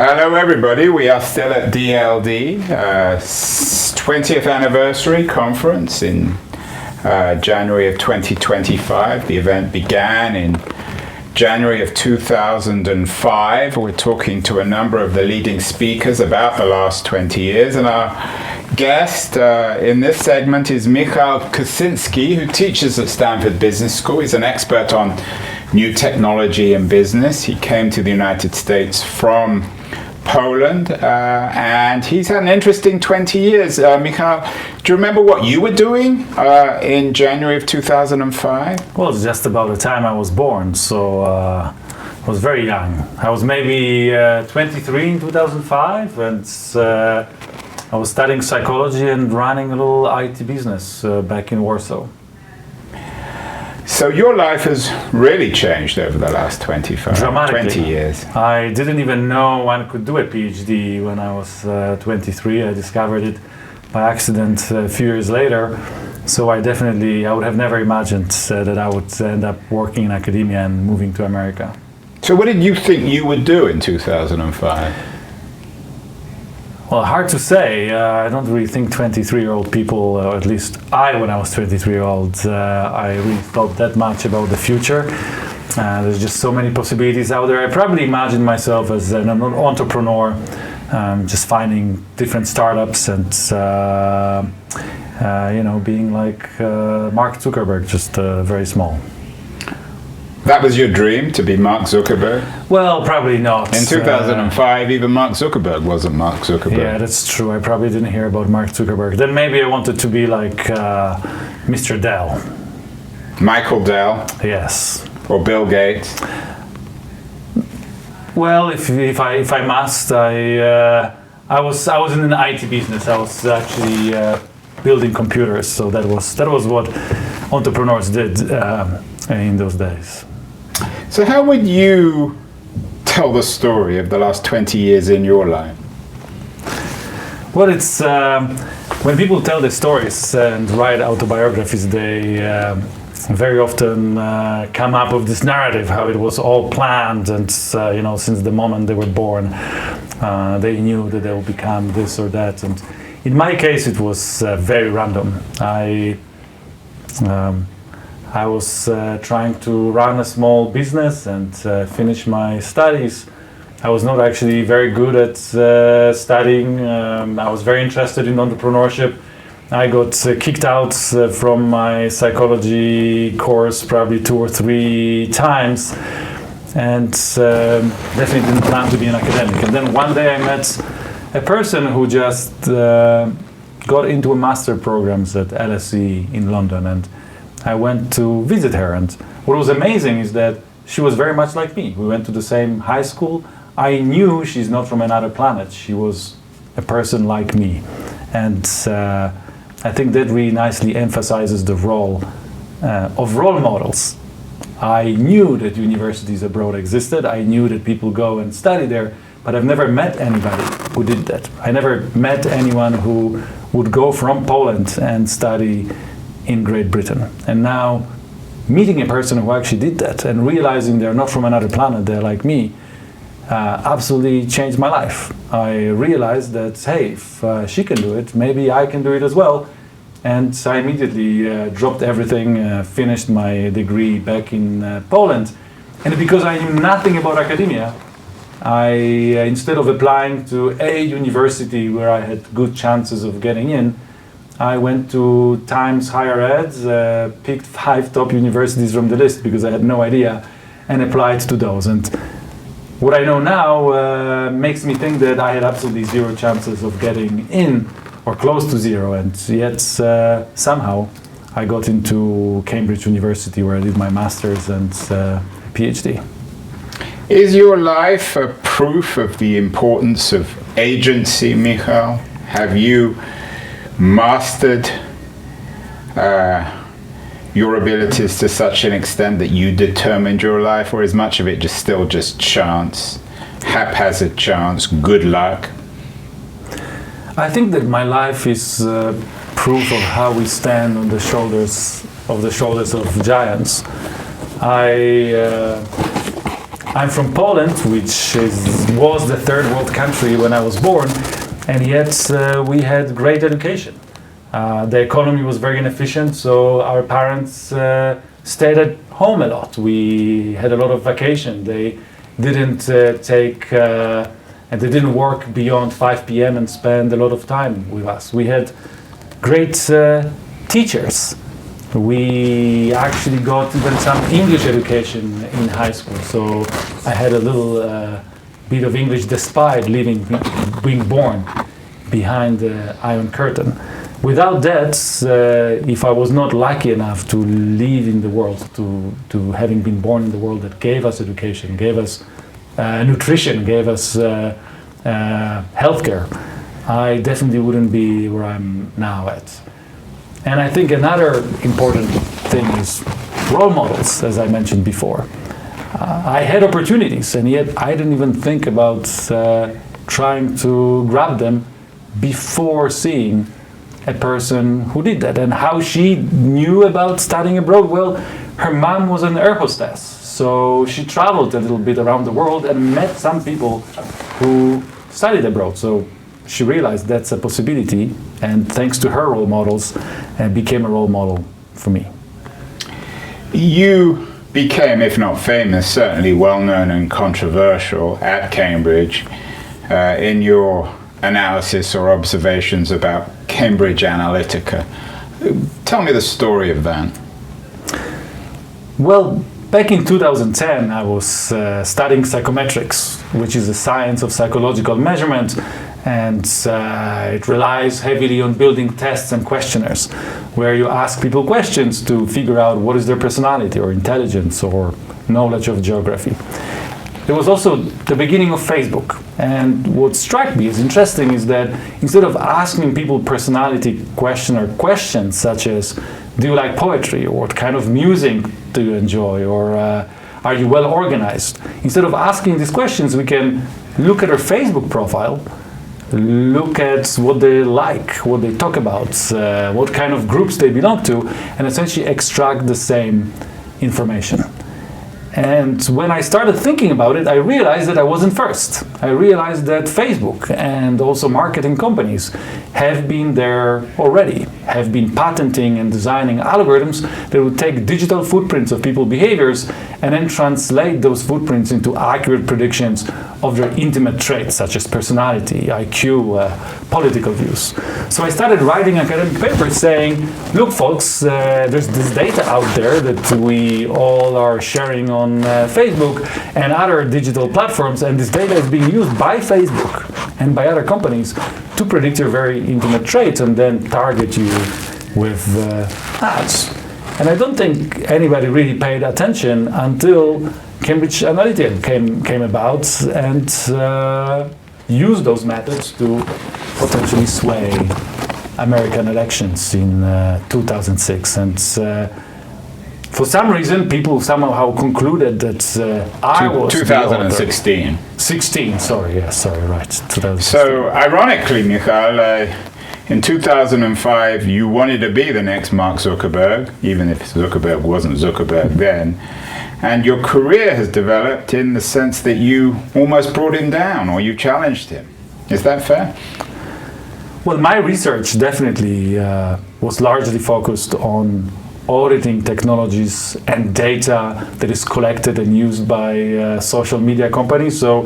Hello everybody, we are still at DLD, 20th anniversary conference in January of 2025. The event began in January of 2005. We're talking to a number of the leading speakers about the last 20 years, and our guest in this segment is Michal Kosinski, who teaches at Stanford Business School. He's an expert on new technology and business. He came to the United States from Poland, and he's had an interesting 20 years. Michal, do you remember what you were doing in January of 2005? Well, it's just about the time I was born, so I was very young. I was maybe 23 in 2005, and I was studying psychology and running a little IT business back in Warsaw. So your life has really changed over the last 20 years. I didn't even know one could do a PhD when I was 23. I discovered it by accident a few years later. So I would have never imagined that I would end up working in academia and moving to America. So what did you think you would do in 2005? Well, hard to say. I don't really think 23-year-old people, or at least when I was 23-year-old, I really thought that much about the future. There's just so many possibilities out there. I probably imagined myself as an entrepreneur, just finding different startups and, being like Mark Zuckerberg, just very small. That was your dream, to be Mark Zuckerberg? Well, probably not. In 2005, even Mark Zuckerberg wasn't Mark Zuckerberg. Yeah, that's true. I probably didn't hear about Mark Zuckerberg. Then maybe I wanted to be like Mr. Dell. Michael Dell? Yes. Or Bill Gates? Well, if I must, I was in an IT business. I was actually building computers, so that was what entrepreneurs did in those days. So how would you tell the story of the last 20 years in your life? Well, it's when people tell their stories and write autobiographies, they very often come up with this narrative how it was all planned, and since the moment they were born, they knew that they would become this or that. And in my case, it was very random. I was trying to run a small business and finish my studies. I was not actually very good at studying. I was very interested in entrepreneurship. I got kicked out from my psychology course probably 2 or 3 times, and definitely didn't plan to be an academic. And then one day I met a person who just got into a master programs at LSE in London, and I went to visit her, and what was amazing is that she was very much like me. We went to the same high school. I knew she's not from another planet. She was a person like me. And I think that really nicely emphasizes the role of role models. I knew that universities abroad existed. I knew that people go and study there, but I've never met anybody who did that. I never met anyone who would go from Poland and study in Great Britain. And now meeting a person who actually did that and realizing they're not from another planet, they're like me, absolutely changed my life. I realized that, hey, if she can do it, maybe I can do it as well. And I immediately dropped everything, finished my degree back in Poland. And because I knew nothing about academia, instead of applying to a university where I had good chances of getting in, I went to Times Higher Ed, picked 5 top universities from the list because I had no idea, and applied to those. And what I know now makes me think that I had absolutely 0 chances of getting in, or close to 0, and yet somehow I got into Cambridge University, where I did my master's and PhD. Is your life a proof of the importance of agency, Michal? Have you mastered your abilities to such an extent that you determined your life, or is much of it still just chance, haphazard chance, good luck? I think that my life is proof of how we stand on the shoulders of giants. I'm from Poland, which was the third world country when I was born, and yet we had great education. The economy was very inefficient, so our parents stayed at home a lot. We had a lot of vacation. They didn't and they didn't work beyond 5 p.m. and spend a lot of time with us. We had great teachers. We actually got even some English education in high school, so I had a little bit of English despite being born behind the Iron Curtain. Without that, if I was not lucky enough to live in the world, to having been born in the world that gave us education, gave us nutrition, gave us healthcare, I definitely wouldn't be where I'm now at. And I think another important thing is role models, as I mentioned before. I had opportunities, and yet I didn't even think about trying to grab them before seeing a person who did that. And how she knew about studying abroad? Well, her mom was an air hostess, so she traveled a little bit around the world and met some people who studied abroad. So she realized that's a possibility, and thanks to her role models, became a role model for me. You became, if not famous, certainly well-known and controversial at Cambridge in your analysis or observations about Cambridge Analytica. Tell me the story of that. Well, back in 2010, I was studying psychometrics, which is a science of psychological measurement, and it relies heavily on building tests and questionnaires, where you ask people questions to figure out what is their personality or intelligence or knowledge of geography. It was also the beginning of Facebook, and what struck me as interesting is that instead of asking people personality questions such as, do you like poetry, or what kind of music do you enjoy, or are you well organized? Instead of asking these questions, we can look at their Facebook profile, look at what they like, what they talk about, what kind of groups they belong to, and essentially extract the same information. And when I started thinking about it, I realized that I wasn't first. I realized that Facebook and also marketing companies have been there already, have been patenting and designing algorithms that would take digital footprints of people's behaviors and then translate those footprints into accurate predictions of their intimate traits, such as personality, IQ, political views. So I started writing academic papers saying, look folks, there's this data out there that we all are sharing on Facebook and other digital platforms, and this data is being used by Facebook and by other companies to predict your very intimate traits and then target you with ads. And I don't think anybody really paid attention until Cambridge Analytica came about and used those methods to potentially sway American elections in 2006. And for some reason, people somehow concluded that I was 2016. 16, sorry, right. 2016. So, ironically, Michal, in 2005, you wanted to be the next Mark Zuckerberg, even if Zuckerberg wasn't Zuckerberg then. And your career has developed in the sense that you almost brought him down, or you challenged him. Is that fair? Well, my research definitely was largely focused on auditing technologies and data that is collected and used by social media companies. So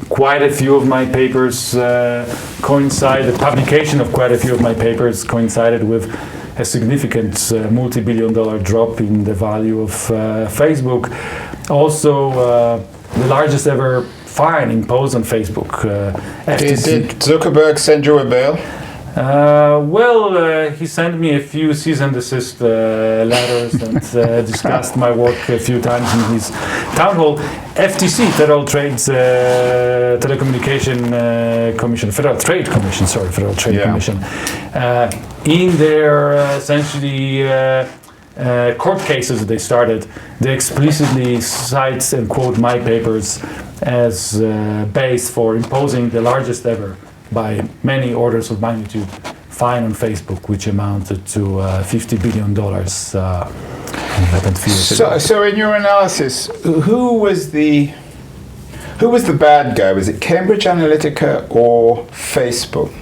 quite a few of my papers the publication of quite a few of my papers coincided with a significant multi-billion-dollar drop in the value of Facebook. Also, the largest ever fine imposed on Facebook. Did Zuckerberg send you a bill? He sent me a few cease and desist letters and discussed my work a few times in his town hall. FTC, Federal Trade Commission, in their essentially court cases they started, they explicitly cite and quote my papers as base for imposing the largest ever, by many orders of magnitude, fine on Facebook, which amounted to $50 billion. So in your analysis, who was the Who was the bad guy? Was it Cambridge Analytica or Facebook?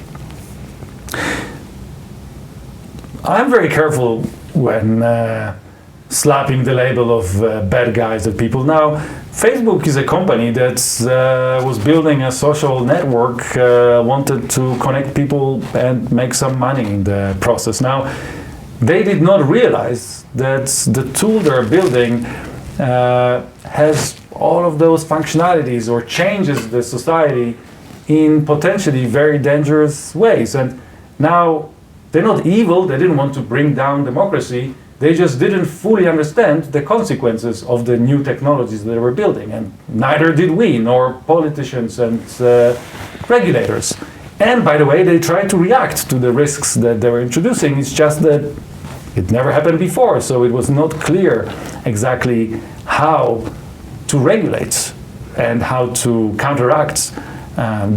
I'm very careful when slapping the label of bad guys at people. Now, Facebook is a company that was building a social network, wanted to connect people and make some money in the process. Now, they did not realize that the tool they're building has all of those functionalities or changes the society in potentially very dangerous ways. And now, they're not evil, they didn't want to bring down democracy, they just didn't fully understand the consequences of the new technologies that they were building, and neither did we, nor politicians and regulators. And by the way, they tried to react to the risks that they were introducing. It's just that it never happened before, so it was not clear exactly how to regulate and how to counteract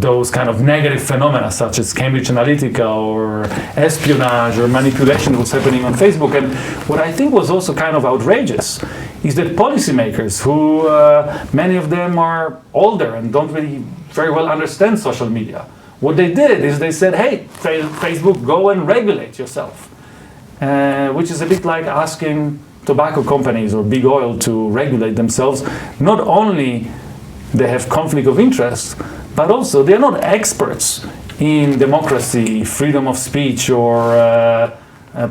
those kind of negative phenomena such as Cambridge Analytica or espionage or manipulation that was happening on Facebook. And what I think was also kind of outrageous is that policymakers, who many of them are older and don't really very well understand social media, what they did is they said, hey, Facebook, go and regulate yourself. Which is a bit like asking tobacco companies or big oil to regulate themselves. Not only they have conflict of interest, but also they're not experts in democracy, freedom of speech, or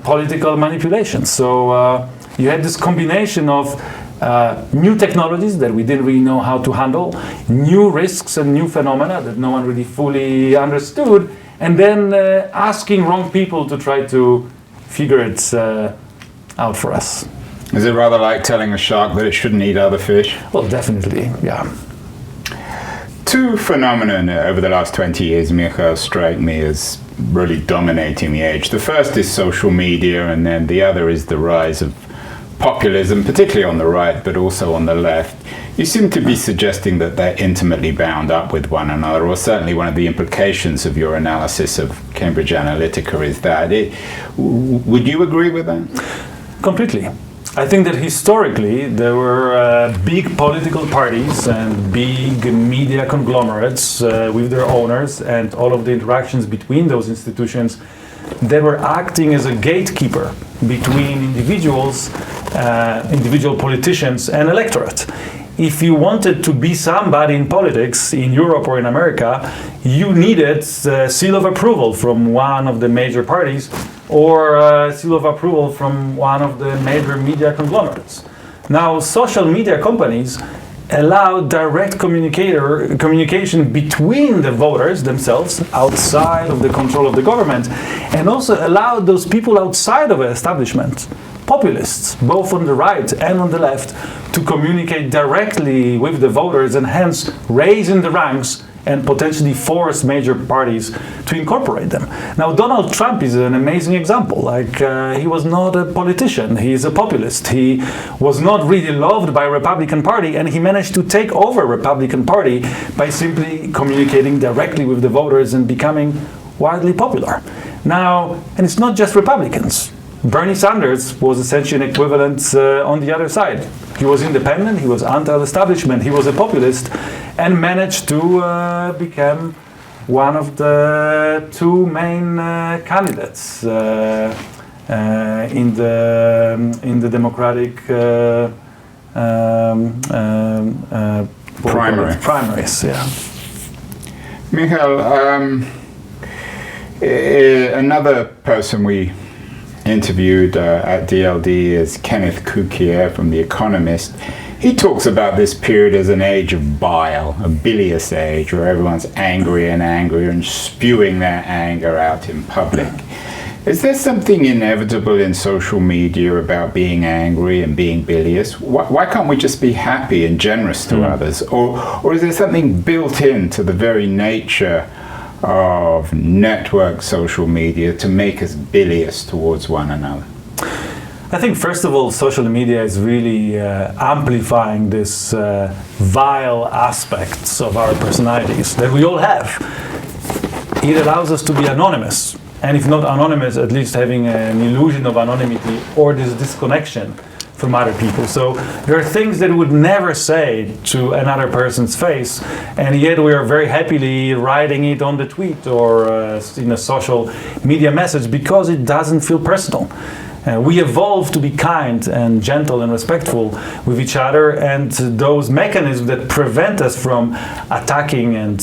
political manipulation. So you had this combination of new technologies that we didn't really know how to handle, new risks and new phenomena that no one really fully understood, and then asking wrong people to try to figure it out for us. Is it rather like telling a shark that it shouldn't eat other fish? Well, definitely, yeah. Two phenomena over the last 20 years, Michal, strike me as really dominating the age. The first is social media, and then the other is the rise of populism, particularly on the right, but also on the left. You seem to be suggesting that they're intimately bound up with one another, or certainly one of the implications of your analysis of Cambridge Analytica is that. Would you agree with that? Completely. I think that historically there were big political parties and big media conglomerates with their owners and all of the interactions between those institutions that were acting as a gatekeeper between individuals, individual politicians and electorate. If you wanted to be somebody in politics in Europe or in America, you needed a seal of approval from one of the major parties or a seal of approval from one of the major media conglomerates. Now, social media companies allow direct communication between the voters themselves outside of the control of the government, and also allow those people outside of the establishment, populists, both on the right and on the left, to communicate directly with the voters and hence raise in the ranks and potentially force major parties to incorporate them. Now, Donald Trump is an amazing example. He was not a politician, he is a populist. He was not really loved by Republican Party, and he managed to take over Republican Party by simply communicating directly with the voters and becoming widely popular. Now, and it's not just Republicans. Bernie Sanders was essentially an equivalent on the other side. He was independent, he was anti-establishment, he was a populist, and managed to become one of the two main candidates in the Democratic primaries. Yeah. Michal, another person we interviewed at DLD is Kenneth Cukier from The Economist. He talks about this period as an age of bile, a bilious age, where everyone's angry and spewing their anger out in public. Is there something inevitable in social media about being angry and being bilious? Why can't we just be happy and generous to others? Or is there something built into the very nature of network social media to make us bilious towards one another? I think, first of all, social media is really amplifying this vile aspects of our personalities that we all have. It allows us to be anonymous, and if not anonymous, at least having an illusion of anonymity or this disconnection from other people. So there are things that we would never say to another person's face, and yet we are very happily writing it on the tweet or in a social media message because it doesn't feel personal. We evolved to be kind and gentle and respectful with each other, and those mechanisms that prevent us from attacking and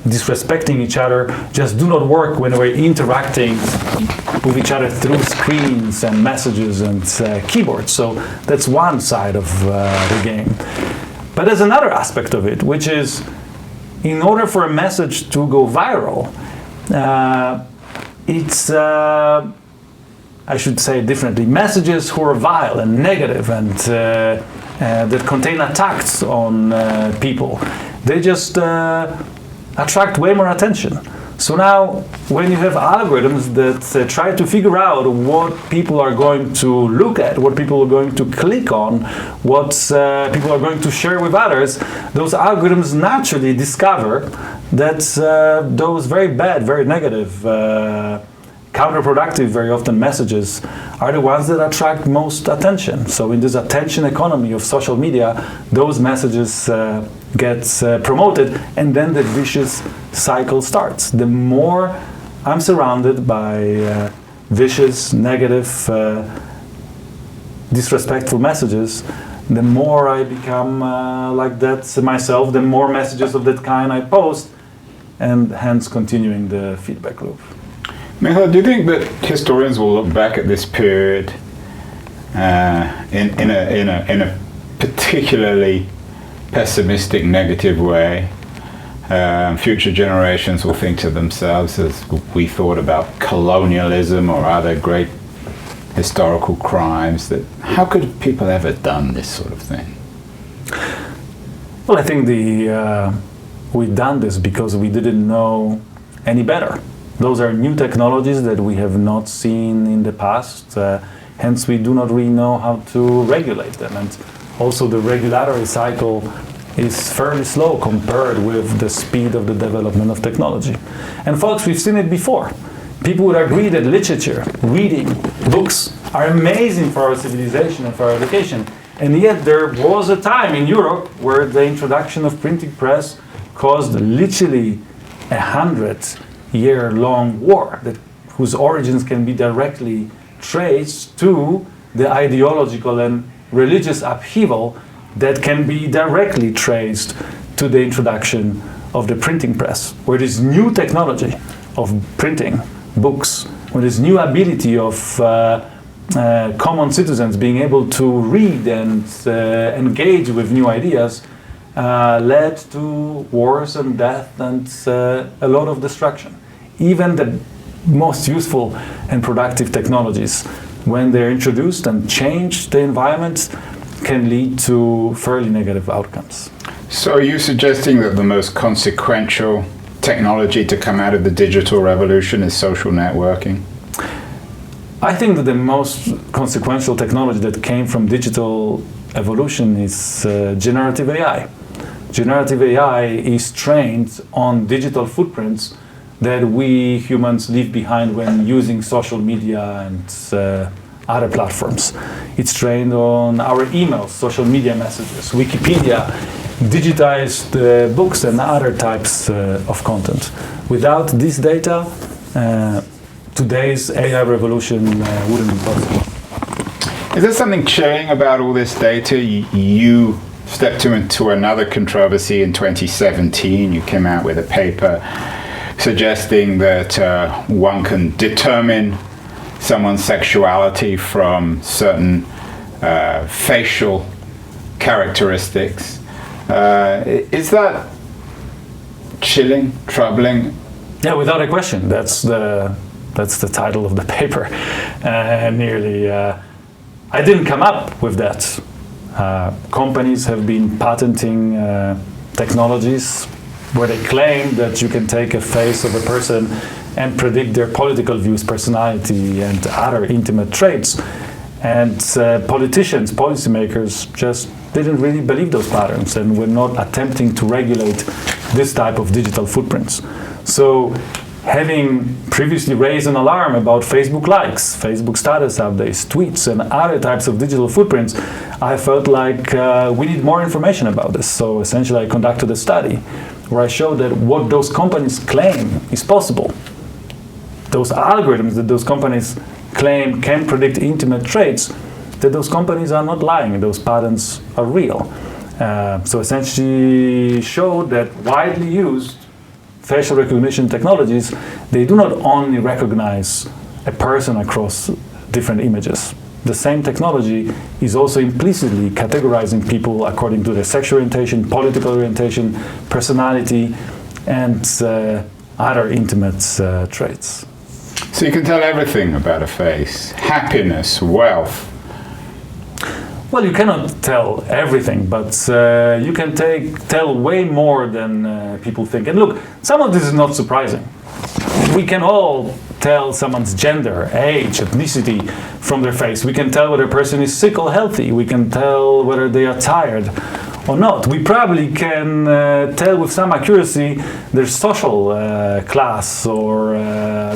disrespecting each other just do not work when we're interacting with each other through screens and messages and keyboards. So that's one side of the game. But there's another aspect of it, which is in order for a message to go viral, I should say it differently, messages who are vile and negative and that contain attacks on people, they just attract way more attention. So now, when you have algorithms that try to figure out what people are going to look at, what people are going to click on, what people are going to share with others, those algorithms naturally discover that those very bad, very negative, counterproductive, very often messages are the ones that attract most attention. So in this attention economy of social media, those messages get promoted, and then the vicious cycle starts. The more I'm surrounded by vicious, negative, disrespectful messages, the more I become like that myself, the more messages of that kind I post, and hence continuing the feedback loop. Michal, do you think that historians will look back at this period in a particularly pessimistic, negative way? Future generations will think to themselves, as we thought about colonialism or other great historical crimes, that how could people ever done this sort of thing? Well, I think we've done this because we didn't know any better. Those are new technologies that we have not seen in the past, hence we do not really know how to regulate them. And also the regulatory cycle is fairly slow compared with the speed of the development of technology. And folks, we've seen it before. People would agree that literature, reading, books are amazing for our civilization and for our education. And yet there was a time in Europe where the introduction of printing press caused literally 100-year-long war whose origins can be directly traced to the ideological and religious upheaval that can be directly traced to the introduction of the printing press, where this new technology of printing books, where this new ability of common citizens being able to read and engage with new ideas led to wars and death and a lot of destruction. Even the most useful and productive technologies, when they're introduced and change the environment, can lead to fairly negative outcomes. So are you suggesting that the most consequential technology to come out of the digital revolution is social networking? I think that the most consequential technology that came from digital evolution is generative AI. Generative AI is trained on digital footprints that we humans leave behind when using social media and other platforms. It's trained on our emails, social media messages, Wikipedia, digitized books and other types of content. Without this data, today's AI revolution wouldn't be possible. Is there something chilling about all this data? You stepped into another controversy in 2017. You came out with a paper suggesting that one can determine someone's sexuality from certain facial characteristics. Is that chilling, troubling? Yeah, without a question. That's the title of the paper. I didn't come up with that. Companies have been patenting technologies where they claim that you can take a face of a person and predict their political views, personality, and other intimate traits. And politicians, policymakers just didn't really believe those patterns and were not attempting to regulate this type of digital footprints. So having previously raised an alarm about Facebook likes, Facebook status updates, tweets, and other types of digital footprints, I felt like we need more information about this. So essentially I conducted a study where I showed that what those companies claim is possible. Those algorithms that those companies claim can predict intimate traits, that those companies are not lying, those patterns are real. So essentially showed that widely used facial recognition technologies, they do not only recognize a person across different images. The same technology is also implicitly categorizing people according to their sexual orientation, political orientation, personality, and other intimate traits. So you can tell everything about a face: happiness, wealth. Well, you cannot tell everything, but you can tell way more than people think. And look, some of this is not surprising. We can all tell someone's gender, age, ethnicity from their face. We can tell whether a person is sick or healthy. We can tell whether they are tired or not. We probably can tell with some accuracy their social class or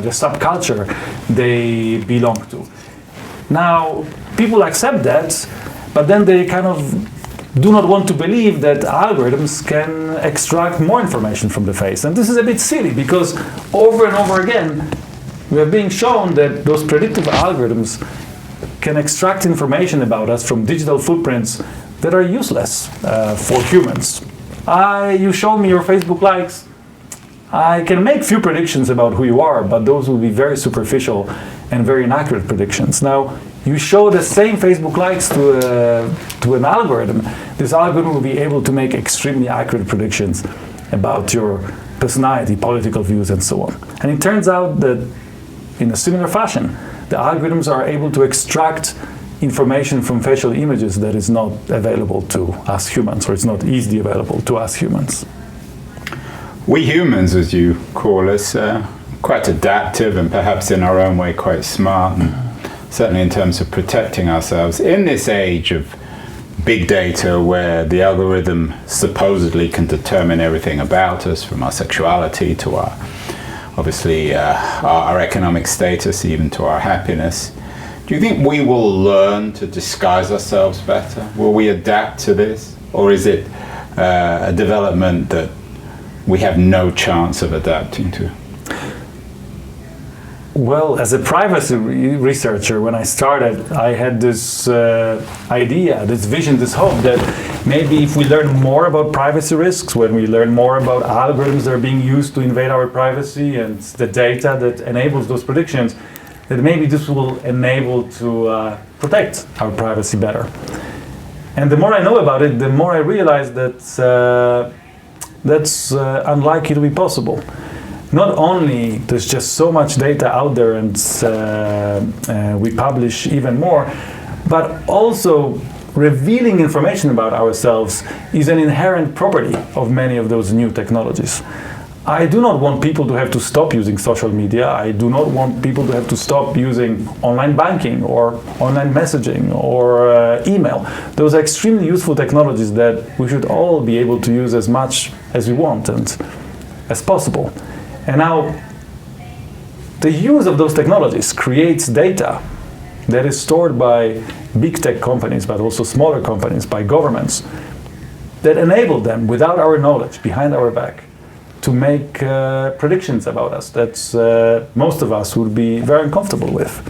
the subculture they belong to. Now, people accept that, but then they kind of do not want to believe that algorithms can extract more information from the face. And this is a bit silly because over and over again, we are being shown that those predictive algorithms can extract information about us from digital footprints that are useless for humans. You show me your Facebook likes. I can make few predictions about who you are, but those will be very superficial and very inaccurate predictions. Now, you show the same Facebook likes to an algorithm, this algorithm will be able to make extremely accurate predictions about your personality, political views, and so on. And it turns out that in a similar fashion, the algorithms are able to extract information from facial images that is not available to us humans, or it's not easily available to us humans. We humans, as you call us, are quite adaptive and perhaps in our own way quite smart, and certainly in terms of protecting ourselves. In this age of big data where the algorithm supposedly can determine everything about us, from our sexuality to our, obviously, our economic status, even to our happiness, do you think we will learn to disguise ourselves better? Will we adapt to this? Or is it a development that we have no chance of adapting to? Well, as a privacy researcher, when I started, I had this idea, this vision, this hope that maybe if we learn more about privacy risks, when we learn more about algorithms that are being used to invade our privacy and the data that enables those predictions, that maybe this will enable to protect our privacy better. And the more I know about it, the more I realize that that's unlikely to be possible. Not only there's just so much data out there and we publish even more, but also revealing information about ourselves is an inherent property of many of those new technologies. I do not want people to have to stop using social media. I do not want people to have to stop using online banking or online messaging or email. Those are extremely useful technologies that we should all be able to use as much as we want and as possible. And now, the use of those technologies creates data that is stored by big tech companies, but also smaller companies, by governments, that enable them, without our knowledge, behind our back, to make predictions about us that most of us would be very uncomfortable with.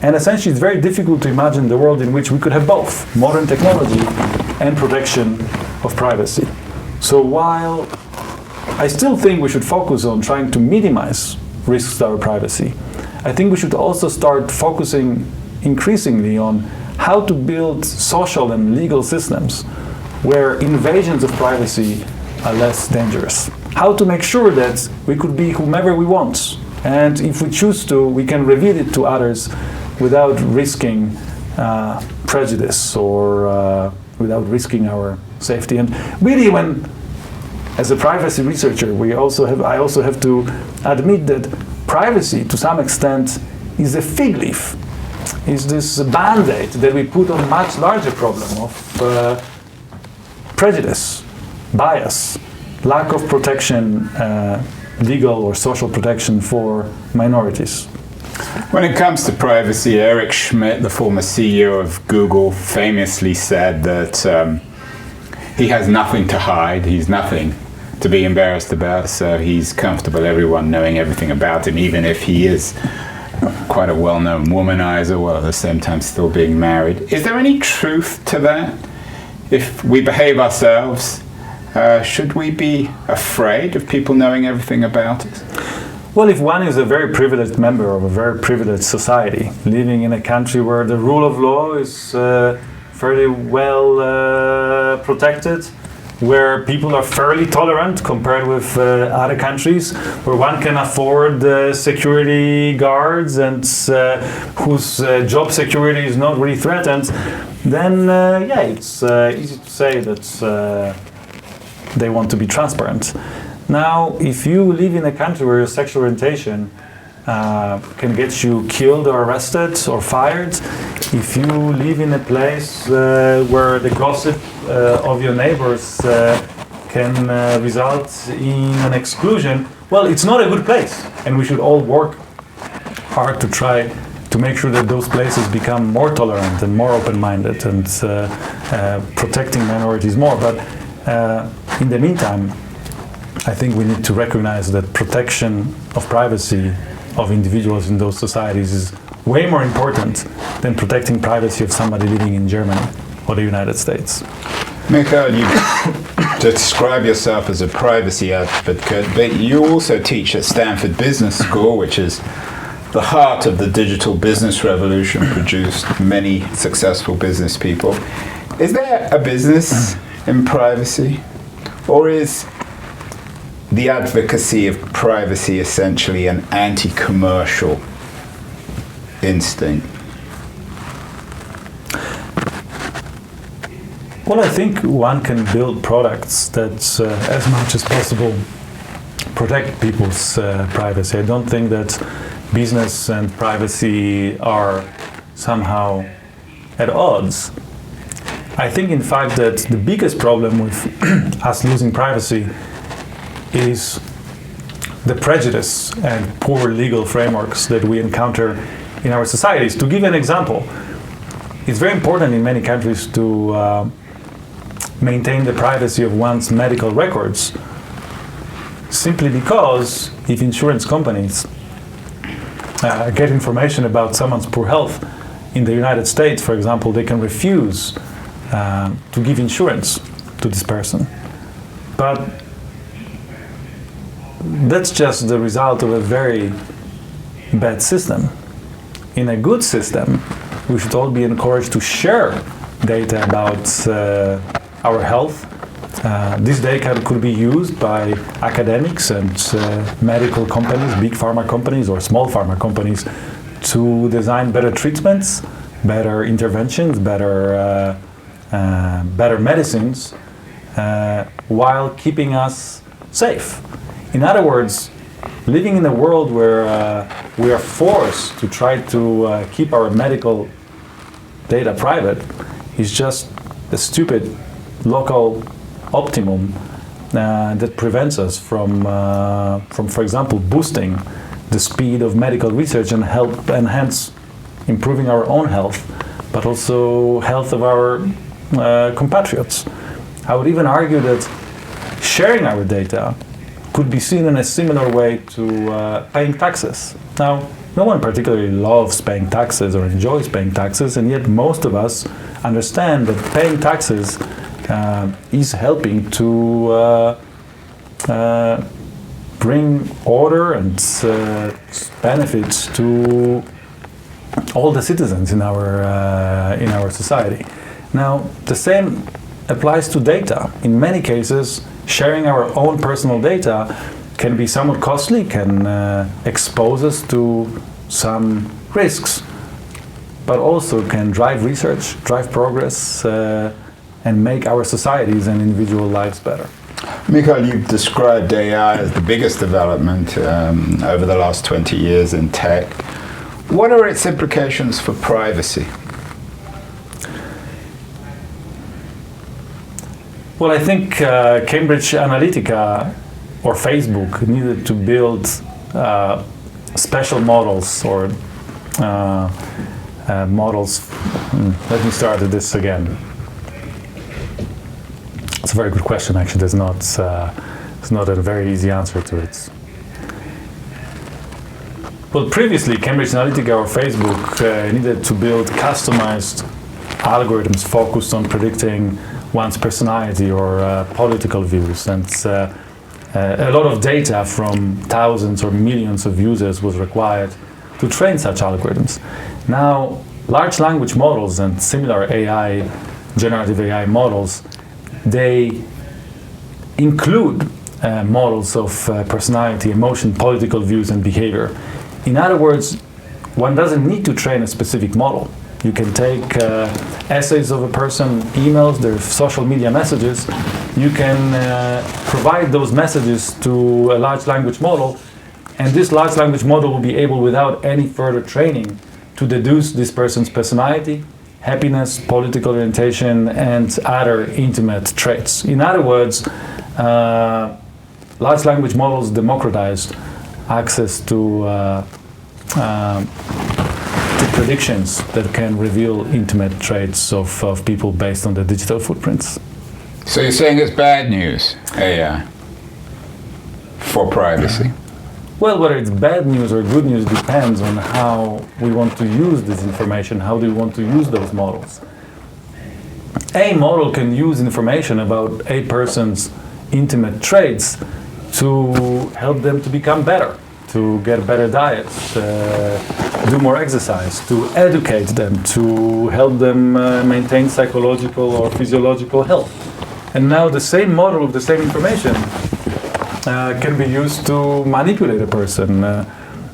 And essentially, it's very difficult to imagine the world in which we could have both modern technology and protection of privacy. So while I still think we should focus on trying to minimize risks to our privacy, I think we should also start focusing increasingly on how to build social and legal systems where invasions of privacy are less dangerous. How to make sure that we could be whomever we want, and if we choose to, we can reveal it to others without risking prejudice or without risking our safety. And really, as a privacy researcher, I also have to admit that privacy, to some extent, is a fig leaf. Is this band-aid that we put on a much larger problem of prejudice, bias, lack of protection legal or social protection for minorities. When it comes to privacy, Eric Schmidt, the former CEO of Google, famously said that he has nothing to hide, he's nothing to be embarrassed about, so he's comfortable everyone knowing everything about him, even if he is quite a well-known womanizer while at the same time still being married. Is there any truth to that? If we behave ourselves, should we be afraid of people knowing everything about us? Well, if one is a very privileged member of a very privileged society, living in a country where the rule of law is fairly well protected, where people are fairly tolerant compared with other countries, where one can afford security guards and whose job security is not really threatened, then it's easy to say that they want to be transparent. Now, if you live in a country where your sexual orientation can get you killed or arrested or fired, if you live in a place where the gossip of your neighbors can result in an exclusion, well, it's not a good place. And we should all work hard to try to make sure that those places become more tolerant and more open-minded and protecting minorities more. But in the meantime, I think we need to recognize that protection of privacy of individuals in those societies is way more important than protecting privacy of somebody living in Germany or the United States. Michal, you describe yourself as a privacy advocate, but you also teach at Stanford Business School, which is the heart of the digital business revolution, produced many successful business people. Is there a business in privacy, or is the advocacy of privacy essentially an anti-commercial instinct? Well, I think one can build products that, as much as possible, protect people's privacy. I don't think that business and privacy are somehow at odds. I think, in fact, that the biggest problem with us losing privacy is the prejudice and poor legal frameworks that we encounter in our societies. To give an example, it's very important in many countries to maintain the privacy of one's medical records, simply because if insurance companies get information about someone's poor health in the United States, for example, they can refuse to give insurance to this person. But that's just the result of a very bad system. In a good system, we should all be encouraged to share data about our health. This data could be used by academics and medical companies, big pharma companies or small pharma companies, to design better treatments, better interventions, better medicines, while keeping us safe. In other words, living in a world where we are forced to try to keep our medical data private is just a stupid local optimum that prevents us from, for example, boosting the speed of medical research and help and hence improving our own health, but also health of our compatriots. I would even argue that sharing our data could be seen in a similar way to paying taxes. Now, no one particularly loves paying taxes or enjoys paying taxes, and yet most of us understand that paying taxes is helping to bring order and benefits to all the citizens in our society. Now, the same applies to data. In many cases, sharing our own personal data can be somewhat costly, can expose us to some risks, but also can drive research, drive progress, and make our societies and individual lives better. Michal, you've described AI as the biggest development over the last 20 years in tech. What are its implications for privacy? Well, I think Cambridge Analytica or Facebook needed to build special models or models. Let me start with this again. It's a very good question. Actually, there's not a very easy answer to it. Well, previously, Cambridge Analytica or Facebook needed to build customized algorithms focused on predicting one's personality or political views, and a lot of data from thousands or millions of users was required to train such algorithms. Now, large language models and similar AI, generative AI models, they include models of personality, emotion, political views, and behavior. In other words, one doesn't need to train a specific model. You can take essays of a person, emails, their social media messages. You can provide those messages to a large language model, and this large language model will be able, without any further training, to deduce this person's personality, happiness, political orientation, and other intimate traits. In other words, large language models democratized access to predictions that can reveal intimate traits of people based on their digital footprints. So you're saying it's bad news, AI, for privacy? Well, whether it's bad news or good news depends on how we want to use this information, how do we want to use those models. A model can use information about a person's intimate traits to help them to become better, to get better diets, do more exercise, to educate them, to help them maintain psychological or physiological health. And now the same model with the same information can be used to manipulate a person,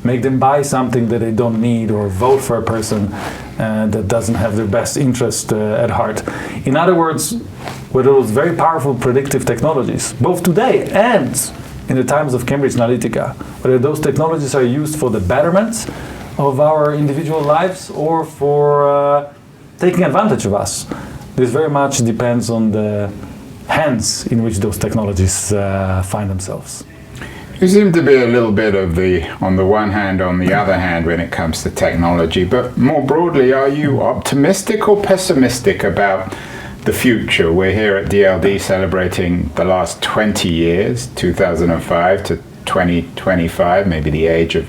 make them buy something that they don't need, or vote for a person that doesn't have their best interest at heart. In other words, with those very powerful predictive technologies, both today and in the times of Cambridge Analytica, whether those technologies are used for the betterment of our individual lives or for taking advantage of us, this very much depends on the hands in which those technologies find themselves. You seem to be a little bit of the on the one hand, on the other hand when it comes to technology, but more broadly, are you optimistic or pessimistic about the future? We're here at DLD celebrating the last 20 years, 2005 to 2025, maybe the age of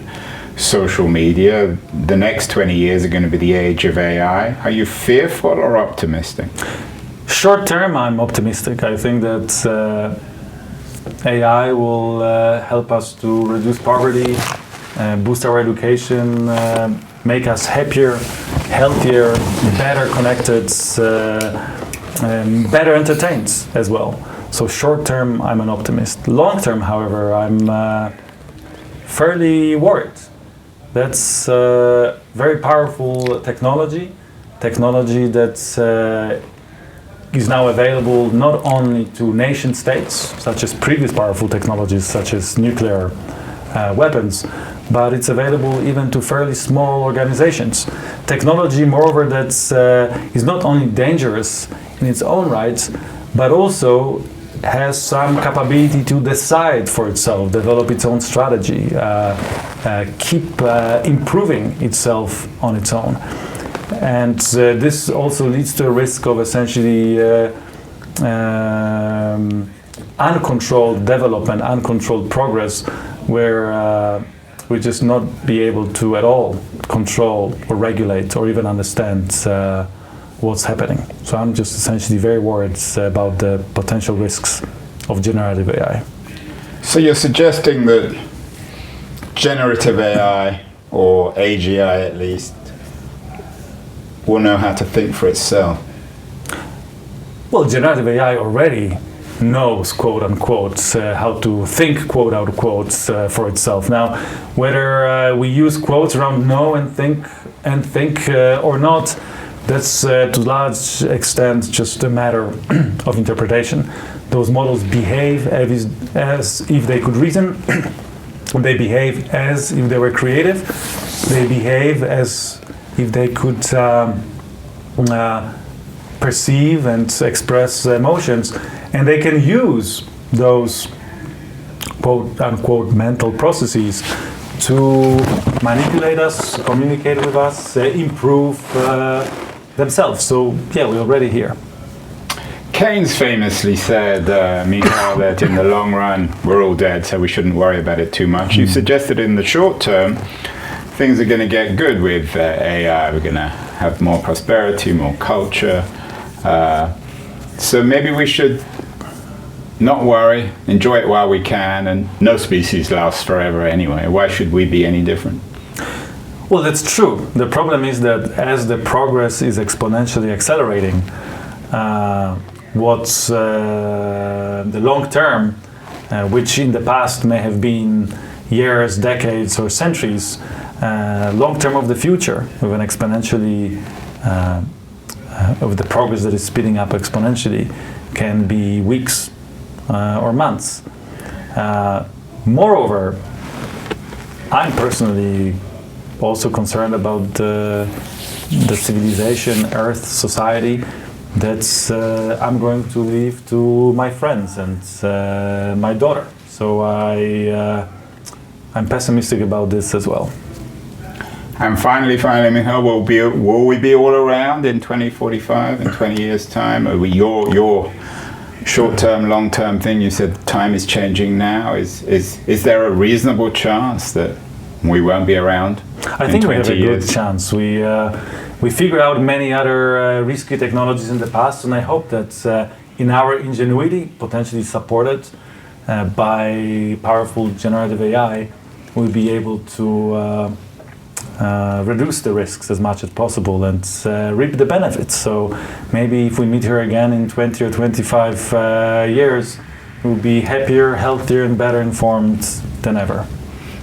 social media. The next 20 years are going to be the age of AI. Are you fearful or optimistic? Short term, I'm optimistic. I think that AI will help us to reduce poverty, boost our education, make us happier, healthier, better connected, better entertained as well. So short term, I'm an optimist. Long term, however, I'm fairly worried. That's very powerful technology that is now available not only to nation states, such as previous powerful technologies such as nuclear weapons, but it's available even to fairly small organizations. Technology, moreover, that is not only dangerous in its own right, but also has some capability to decide for itself, develop its own strategy, keep improving itself on its own. And this also leads to a risk of essentially uncontrolled development, uncontrolled progress, where we just not be able to at all control or regulate or even understand what's happening. So I'm just essentially very worried about the potential risks of generative AI. So you're suggesting that generative AI, or AGI at least, will know how to think for itself? Well, generative AI already knows, quote unquote, how to think, quote unquote, for itself. Now, whether we use quotes around know and think or not, that's to a large extent just a matter of interpretation. Those models behave as if they could reason. They behave as if they were creative. They behave as if they could perceive and express emotions, and they can use those quote unquote mental processes to manipulate us, communicate with us, improve themselves. So yeah, we're already here. Keynes famously said, Michal, that in the long run we're all dead, so we shouldn't worry about it too much. You suggested in the short term things are going to get good with AI. We're going to have more prosperity, more culture. So maybe we should not worry, enjoy it while we can, and no species lasts forever anyway. Why should we be any different? Well, that's true. The problem is that as the progress is exponentially accelerating, what's the long term, which in the past may have been years, decades, or centuries, long term of the future, with an exponentially, of the progress that is speeding up exponentially, can be weeks or months. Moreover, I'm personally also concerned about the civilization, Earth, society that's I'm going to leave to my friends and my daughter. So I'm pessimistic about this as well. And finally, Michal, will we be all around in 2045, in 20 years' time? Or your short-term, long-term thing, you said time is changing now. Is there a reasonable chance that we won't be around? I think we have a good chance. We figured out many other risky technologies in the past, and I hope that in our ingenuity, potentially supported by powerful generative AI, we'll be able to reduce the risks as much as possible and reap the benefits. So maybe if we meet here again in 20 or 25 years, we'll be happier, healthier, and better informed than ever.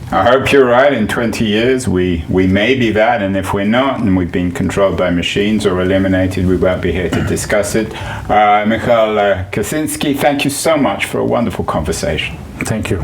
I hope you're right. In 20 years, we may be that, and if we're not, and we've been controlled by machines or eliminated, we won't be here to discuss it. Michal Kosinski, thank you so much for a wonderful conversation. Thank you.